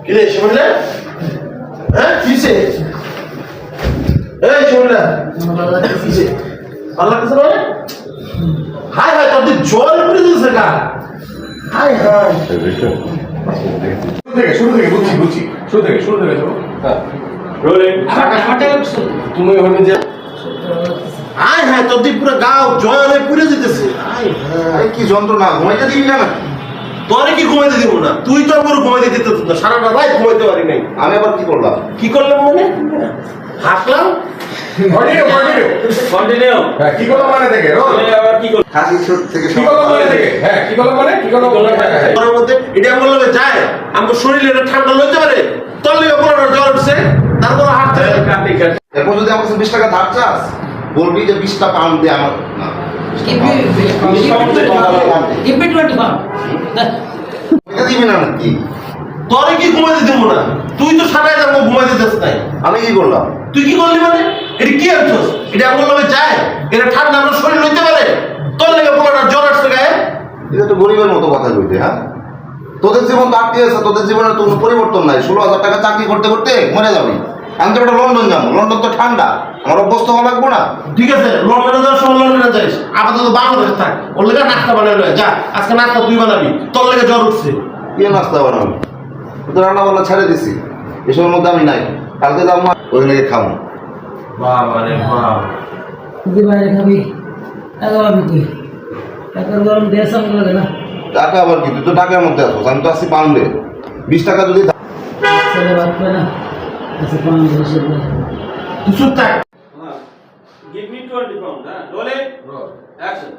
কি রে শুনলে? হ্যাঁ কিসে? এই শুনলে? কিসে? আল্লাহ কাছে বলে? হাই হাই তোদের জল পড়ে দিয়েছে গা। High high. শুরু থেকে বুঝছি শুরু থেকে যাবো। হ্যাঁ রোলিং তুমি ওখানে যে হাই হাই তোদের পুরো গাও জলে পুড়ে দিতেছে। হাই হাই কি যন্ত্রণা, ঘুমাইতে দিবি না? তোরে কি ঘুমাইতে দিব না? তুই তো আমার ঘুমাইতে দিতে তো সারাটা রাত ঘুমাইতে পারি নাই। আমি আবার কি করলাম? কি করলাম মানে? হাসলাম। কন্টিনিউ হ্যাঁ কি করলাম মানে থেকে রোল আবার কি করলাম খাসি ছোট থেকে কি করলাম মানে থেকে হ্যাঁ কি করলাম মানে ওর মধ্যে এটা বললে যায় আমার শরীরে ঠান্ডা লইতে পারে তোর লিগে পুরো জ্বর উঠছে তারপর হাঁটতে এরপর যদি আমার 20 টাকা ধার চাস বলবি যে 20টা পাউন্ড দে আমার না দিবি না নাকি? তোরে কি ঘুমাইতে দিব না? তুই তো সারাই যাবো ঘুমাইতে দিস নাই। আমি কি করলাম? তুই কি করলি মানে? এটা কি আনছস? এটা বললে যায় এটা ঠান্ডা আমার শরীর লইতে পারে তোর লিগে পুরো জ্বর আসছে গায়ে। এটা তো গরিবের মতো কথা কইতে। হ্যাঁ তোদের জীবন তো আটকে আছে, তোদের জীবনের কোনো পরিবর্তন নাই। 16,000 টাকা চাকরি করতে করতে মরে যাবি। আমি তো একটা লন্ডন যাবো, লন্ডন তো ঠান্ডা, আমার অভ্যস্ত হওয়া লাগবো না? ঠিক আছে লন্ডনে যাওয়ার সময় লন্ডনে যাইস আপাতত বাংলাদেশে থাক ওর লেগে নাস্তা বানাই লয় যা আজকে নাস্তা তুই বানাবি তোর লেগে জ্বর উঠছে। কি নাস্তা বানাবি? তো রান্না বান্না ছেড়ে দিছি, এসবের মধ্যে আমি নাই। কালকে যাবো ওই লেগে খাবো। বাবা রে বাবা তুই বাইরে খাবি টাকা পাবি তুই টাকার গরম দেশ আমি লাগে না টাকা আবার কি? তুই তো টাকার মধ্যে আসো, আমি তো আসি পাউন্ডে। 20 টাকা যদি ছেলে বাদ পায় না আচ্ছা 5 তুই চুপ থাক। give me 20 pound হ্যাঁ রোলিং অ্যাকশন